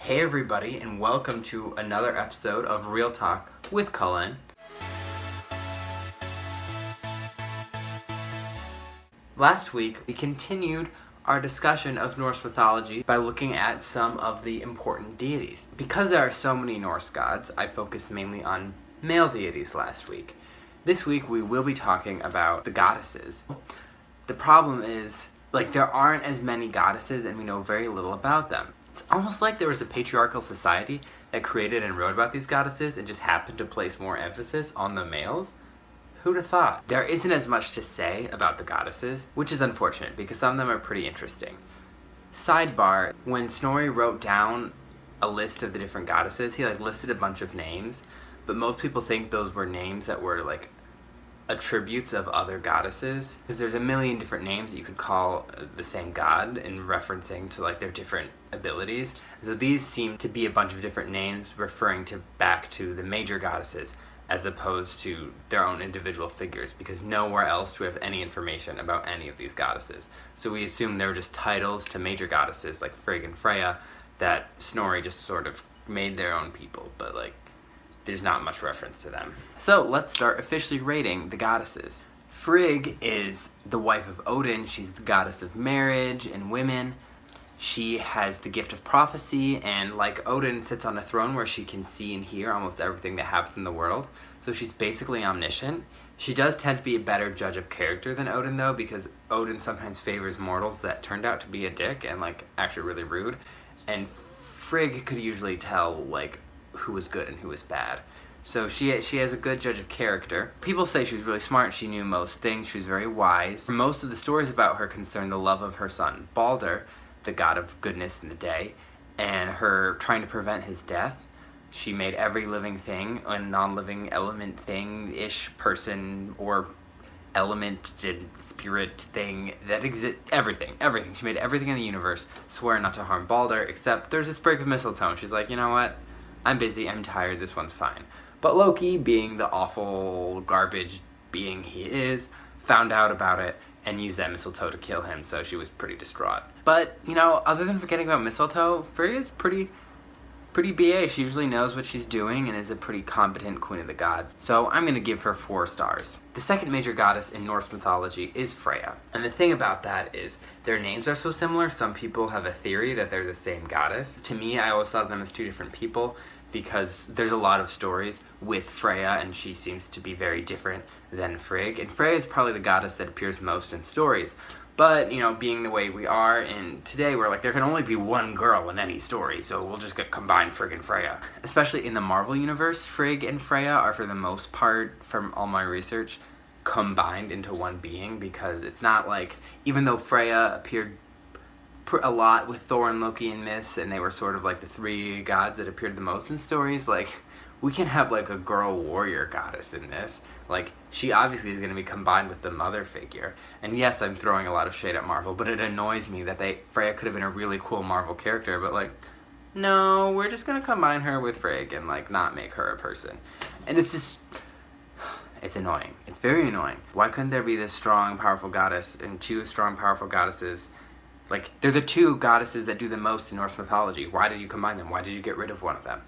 Hey everybody, and welcome to another episode of Real Talk with Cullen. Last week, we continued our discussion of Norse mythology by looking at some of the important deities. Because there are so many Norse gods, I focused mainly on male deities last week. This week, we will be talking about the goddesses. The problem is, there aren't as many goddesses and we know very little about them. It's almost like there was a patriarchal society that created and wrote about these goddesses and just happened to place more emphasis on the males. Who'd have thought? There isn't as much to say about the goddesses, which is unfortunate because some of them are pretty interesting. Sidebar, when Snorri wrote down a list of the different goddesses, he listed a bunch of names, but most people think those were names that were attributes of other goddesses, because there's a million different names that you could call the same god in referencing to their different abilities. So these seem to be a bunch of different names referring back to the major goddesses as opposed to their own individual figures, because nowhere else do we have any information about any of these goddesses. So we assume they were just titles to major goddesses like Frigg and Freya that Snorri just sort of made their own people, but there's not much reference to them. So let's start officially rating the goddesses. Frigg is the wife of Odin. She's the goddess of marriage and women. She has the gift of prophecy, and like Odin, sits on a throne where she can see and hear almost everything that happens in the world. So she's basically omniscient. She does tend to be a better judge of character than Odin, though, because Odin sometimes favors mortals that turned out to be a dick and actually really rude. And Frigg could usually tell who was good and who was bad. So she has a good judge of character. People say she was really smart. She knew most things. She was very wise. Most of the stories about her concern the love of her son Balder, the god of goodness in the day, and her trying to prevent his death. She made every living thing, a non-living element thing-ish person or element spirit thing that exists. Everything. She made everything in the universe swear not to harm Balder, except there's a sprig of mistletoe. She's like, you know what? I'm busy, I'm tired, this one's fine. But Loki, being the awful garbage being he is, found out about it and used that mistletoe to kill him, so she was pretty distraught. But, other than forgetting about mistletoe, Frigg is pretty BA. She usually knows what she's doing and is a pretty competent queen of the gods. So I'm going to give her 4 stars. The second major goddess in Norse mythology is Freya. And the thing about that is their names are so similar, some people have a theory that they're the same goddess. To me, I always saw them as 2 different people because there's a lot of stories with Freya and she seems to be very different than Frigg. And Freya is probably the goddess that appears most in stories. But, being the way we are in today, we're there can only be one girl in any story, so we'll just combine Frigg and Freya. Especially in the Marvel universe, Frigg and Freya are, for the most part, from all my research, combined into one being, because it's not even though Freya appeared a lot with Thor and Loki in myths, and they were sort of the 3 gods that appeared the most in stories, we can have a girl warrior goddess in this. She obviously is going to be combined with the mother figure. And yes, I'm throwing a lot of shade at Marvel, but it annoys me that Freya could have been a really cool Marvel character, but no, we're just going to combine her with Frigg and not make her a person. And it's just, it's annoying. It's very annoying. Why couldn't there be this strong, powerful goddess and 2 strong, powerful goddesses? They're the 2 goddesses that do the most in Norse mythology. Why did you combine them? Why did you get rid of one of them?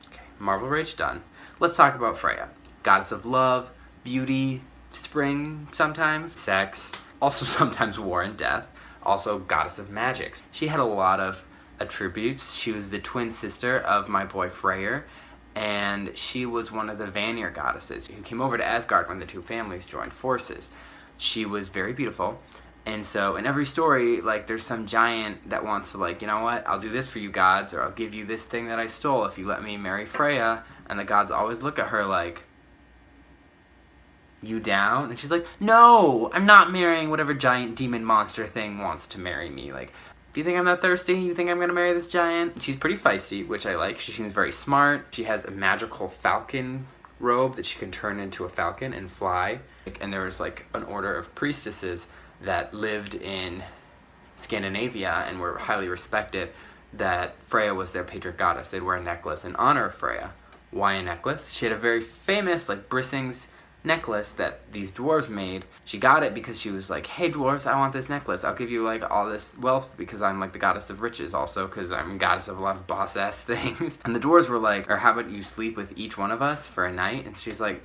Okay, Marvel Rage done. Let's talk about Freya. Goddess of love, beauty, spring sometimes, sex, also sometimes war and death, also goddess of magic. She had a lot of attributes. She was the twin sister of my boy Freyr, and she was one of the Vanir goddesses who came over to Asgard when the 2 families joined forces. She was very beautiful, and so in every story, there's some giant that wants to you know what, I'll do this for you gods, or I'll give you this thing that I stole if you let me marry Freya. And the gods always look at her you down? And she's like, no, I'm not marrying whatever giant demon monster thing wants to marry me. Do you think I'm that thirsty? You think I'm going to marry this giant? She's pretty feisty, which I like. She seems very smart. She has a magical falcon robe that she can turn into a falcon and fly. And there was an order of priestesses that lived in Scandinavia and were highly respected, that Freya was their patron goddess. They'd wear a necklace in honor of Freya. Why a necklace? She had a very famous, Brissings necklace that these dwarves made. She got it because she was like, hey dwarves, I want this necklace. I'll give you like all this wealth because I'm like the goddess of riches also because I'm goddess of a lot of boss ass things. And the dwarves were like, or how about you sleep with each one of us for a night? And she's like,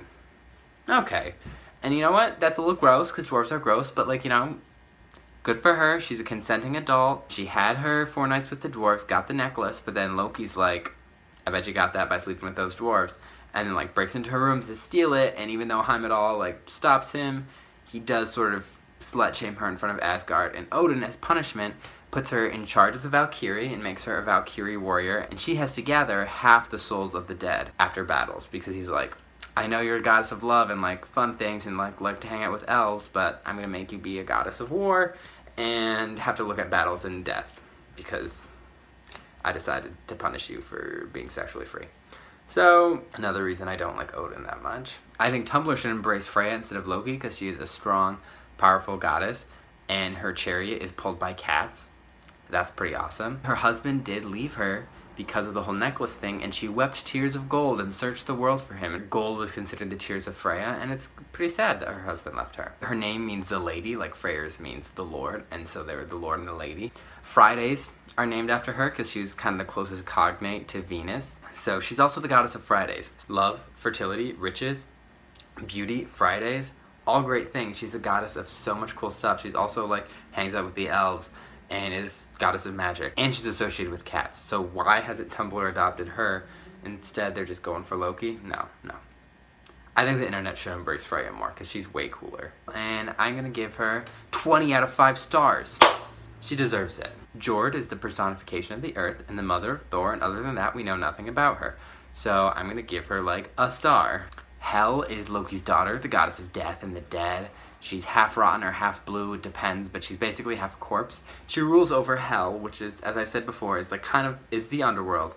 okay. And you know what? That's a little gross because dwarves are gross, but like, you know, good for her. She's a consenting adult. She had her 4 nights with the dwarves, got the necklace, but then Loki's like, I bet you got that by sleeping with those dwarves. And then like breaks into her rooms to steal it, and even though Heimdall like stops him, he does sort of slut shame her in front of Asgard, and Odin, as punishment, puts her in charge of the Valkyrie and makes her a Valkyrie warrior, and she has to gather half the souls of the dead after battles, because he's like, I know you're a goddess of love and like fun things and like to hang out with elves, but I'm gonna make you be a goddess of war and have to look at battles and death, because I decided to punish you for being sexually free. So, another reason I don't like Odin that much. I think Tumblr should embrace Freya instead of Loki because she is a strong, powerful goddess, and her chariot is pulled by cats. That's pretty awesome. Her husband did leave her because of the whole necklace thing, and she wept tears of gold and searched the world for him. Gold was considered the tears of Freya, and it's pretty sad that her husband left her. Her name means the lady, like Freyr's means the Lord, and so they were the Lord and the Lady. Fridays are named after her because she was kind of the closest cognate to Venus. So she's also the goddess of Fridays. Love, fertility, riches, beauty, Fridays, all great things. She's a goddess of so much cool stuff. She's also like hangs out with the elves and is goddess of magic. And she's associated with cats. So why hasn't Tumblr adopted her? Instead, they're just going for Loki? No. I think the internet should embrace Freya more because she's way cooler. And I'm going to give her 20 out of 5 stars. She deserves it. Jord is the personification of the earth and the mother of Thor, and other than that, we know nothing about her. So I'm going to give her, like, a star. Hel is Loki's daughter, the goddess of death and the dead. She's half rotten or half blue, it depends, but she's basically half a corpse. She rules over Hel, which is, as I've said before, is like is the underworld.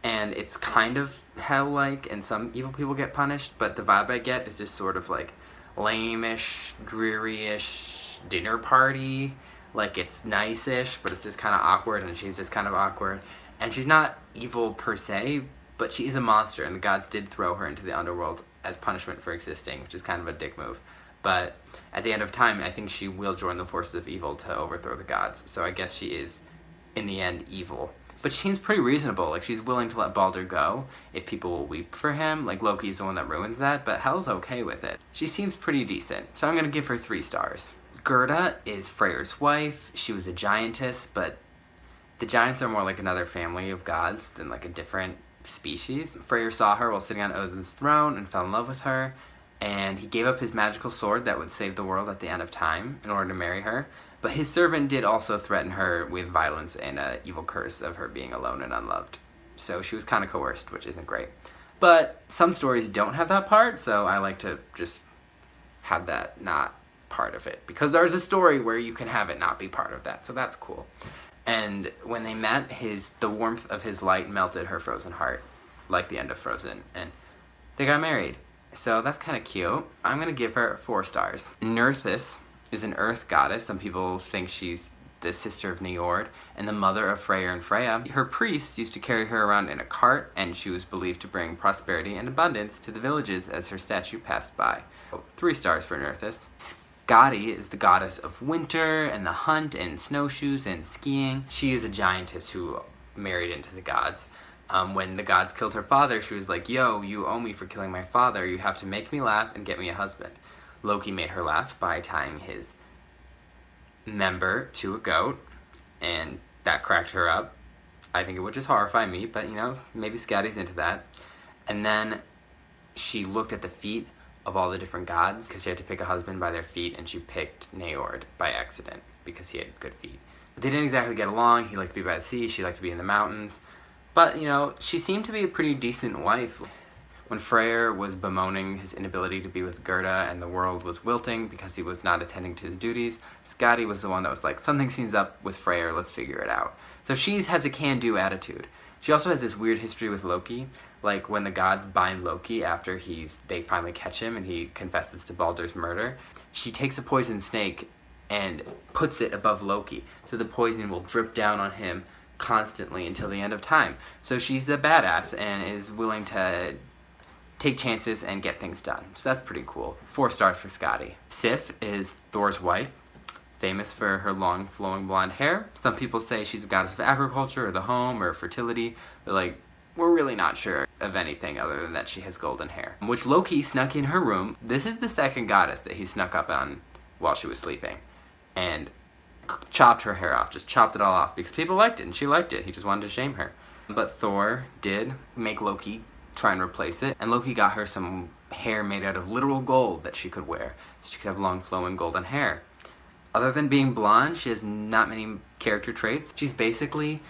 And it's kind of hell-like, and some evil people get punished, but the vibe I get is just sort of like lame-ish, dreary-ish dinner party. Like, it's nice-ish, but it's just kind of awkward, and she's just kind of awkward. And she's not evil per se, but she is a monster, and the gods did throw her into the underworld as punishment for existing, which is kind of a dick move. But at the end of time, I think she will join the forces of evil to overthrow the gods. So I guess she is, in the end, evil. But she seems pretty reasonable. Like, she's willing to let Baldur go if people will weep for him. Like, Loki's the one that ruins that, but Hel's okay with it. She seems pretty decent. So I'm going to give her 3 stars. Gerda is Freyr's wife. She was a giantess, but the giants are more like another family of gods than like a different species. Freyr saw her while sitting on Odin's throne and fell in love with her, and he gave up his magical sword that would save the world at the end of time in order to marry her. But his servant did also threaten her with violence and an evil curse of her being alone and unloved. So she was kind of coerced, which isn't great. But some stories don't have that part, so I like to just have that not part of it, because there's a story where you can have it not be part of that, so that's cool. And when they met, the warmth of his light melted her frozen heart, like the end of Frozen, and they got married. So that's kind of cute. I'm gonna give her 4 stars. Nerthus is an earth goddess. Some people think she's the sister of Njord and the mother of Freyr and Freya. Her priests used to carry her around in a cart, and she was believed to bring prosperity and abundance to the villages as her statue passed by. 3 stars for Nerthus. Skadi is the goddess of winter and the hunt and snowshoes and skiing. She is a giantess who married into the gods. When the gods killed her father, she was like, yo, you owe me for killing my father. You have to make me laugh and get me a husband. Loki made her laugh by tying his member to a goat, and that cracked her up. I think it would just horrify me, but you know, maybe Skadi's into that. And then she looked at the feet of all the different gods, because she had to pick a husband by their feet, and she picked Njord by accident because he had good feet. But they didn't exactly get along. He liked to be by the sea, she liked to be in the mountains. But, you know, she seemed to be a pretty decent wife. When Freyr was bemoaning his inability to be with Gerda and the world was wilting because he was not attending to his duties, Skadi was the one that was like, something seems up with Freyr, let's figure it out. So she has a can-do attitude. She also has this weird history with Loki. Like, when the gods bind Loki after they finally catch him and he confesses to Baldur's murder, she takes a poison snake and puts it above Loki, so the poison will drip down on him constantly until the end of time. So she's a badass and is willing to take chances and get things done. So that's pretty cool. 4 stars for Scotty. Sif is Thor's wife, famous for her long flowing blonde hair. Some people say she's a goddess of agriculture or the home or fertility, but like, we're really not sure of anything other than that she has golden hair, which Loki snuck in her room. This is the second goddess that he snuck up on while she was sleeping and chopped her hair off, just chopped it all off because people liked it and she liked it. He just wanted to shame her. But Thor did make Loki try and replace it, and Loki got her some hair made out of literal gold that she could wear, so she could have long flowing golden hair. Other than being blonde, she has not many character traits. She's basically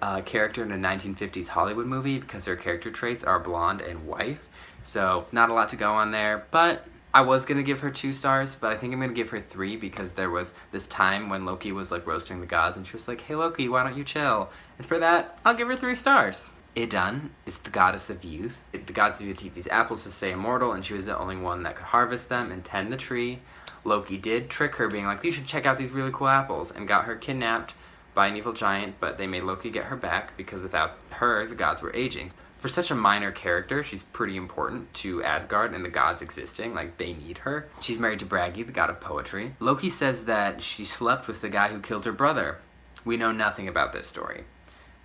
a character in a 1950s Hollywood movie because her character traits are blonde and wife, so not a lot to go on there. But I was gonna give her 2 stars, but I think I'm gonna give her 3 because there was this time when Loki was like roasting the gods and she was like, "Hey Loki, why don't you chill?" And for that, I'll give her 3 stars. Idun is the goddess of youth. The gods need to eat these apples to stay immortal, and she was the only one that could harvest them and tend the tree. Loki did trick her, being like, "You should check out these really cool apples," and got her kidnapped by an evil giant, but they made Loki get her back because without her, the gods were aging. For such a minor character, she's pretty important to Asgard and the gods existing, like they need her. She's married to Bragi, the god of poetry. Loki says that she slept with the guy who killed her brother. We know nothing about this story.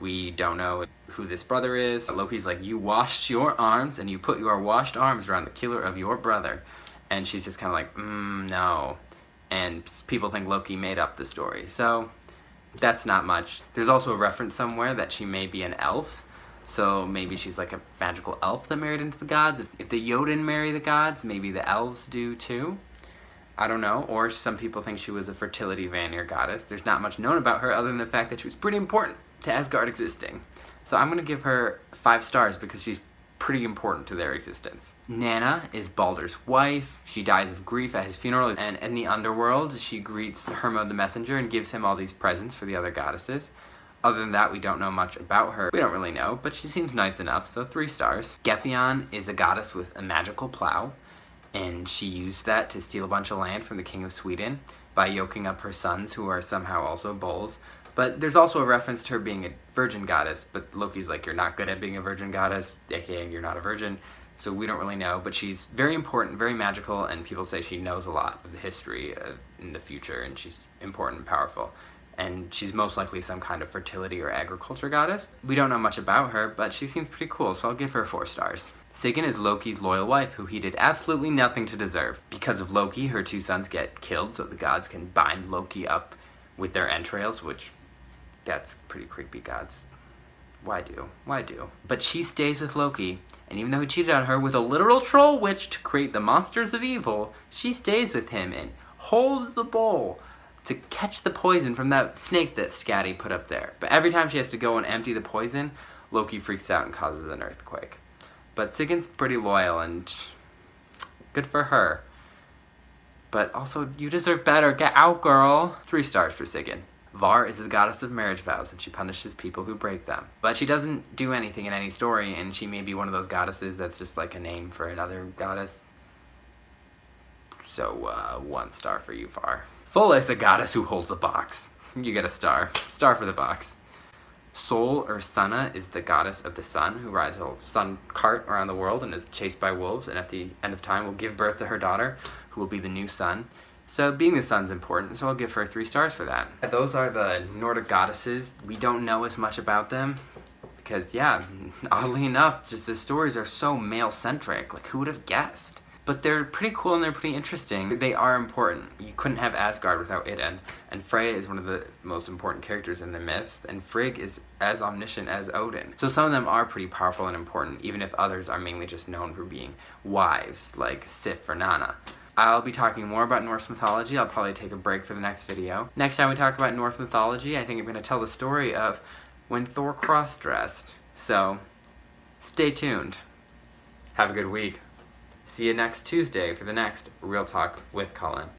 We don't know who this brother is. Loki's like, "You washed your arms and you put your washed arms around the killer of your brother." And she's just kind of like, no. And people think Loki made up the story. So that's not much. There's also a reference somewhere that she may be an elf. So maybe she's like a magical elf that married into the gods. If the Jotun marry the gods, maybe the elves do too. I don't know. Or some people think she was a fertility Vanir goddess. There's not much known about her other than the fact that she was pretty important to Asgard existing. So I'm going to give her 5 stars because she's pretty important to their existence. Nanna is Baldur's wife. She dies of grief at his funeral, and in the underworld, she greets Hermod the messenger and gives him all these presents for the other goddesses. Other than that, we don't know much about her. We don't really know, but she seems nice enough, so 3 stars. Gefjon is a goddess with a magical plow, and she used that to steal a bunch of land from the king of Sweden by yoking up her sons, who are somehow also bulls. But there's also a reference to her being a virgin goddess, but Loki's like, "You're not good at being a virgin goddess, aka you're not a virgin," so we don't really know. But she's very important, very magical, and people say she knows a lot of the history in the future, and she's important and powerful. And she's most likely some kind of fertility or agriculture goddess. We don't know much about her, but she seems pretty cool, so I'll give her 4 stars. Sigyn is Loki's loyal wife, who he did absolutely nothing to deserve. Because of Loki, her 2 sons get killed so the gods can bind Loki up with their entrails, which, that's pretty creepy, gods. Why do? But she stays with Loki, and even though he cheated on her with a literal troll witch to create the monsters of evil, she stays with him and holds the bowl to catch the poison from that snake that Scatty put up there. But every time she has to go and empty the poison, Loki freaks out and causes an earthquake. But Sigyn's pretty loyal, and good for her. But also, you deserve better. Get out, girl. 3 stars for Sigyn. Var is the goddess of marriage vows, and she punishes people who break them. But she doesn't do anything in any story, and she may be one of those goddesses that's just like a name for another goddess. So, 1 star for you, Var. Fulla is a goddess who holds a box. You get a star. Star for the box. Sol, or Sunna, is the goddess of the sun, who rides a sun cart around the world and is chased by wolves, and at the end of time will give birth to her daughter, who will be the new sun. So being the sun's important, so I'll give her 3 stars for that. Those are the Nordic goddesses. We don't know as much about them because, yeah, oddly enough, just the stories are so male-centric. Like, who would have guessed? But they're pretty cool and they're pretty interesting. They are important. You couldn't have Asgard without Idun, and Freya is one of the most important characters in the myths, and Frigg is as omniscient as Odin. So some of them are pretty powerful and important, even if others are mainly just known for being wives, like Sif or Nanna. I'll be talking more about Norse mythology. I'll probably take a break for the next video. Next time we talk about Norse mythology, I think I'm going to tell the story of when Thor cross-dressed. So, stay tuned. Have a good week. See you next Tuesday for the next Real Talk with Colin.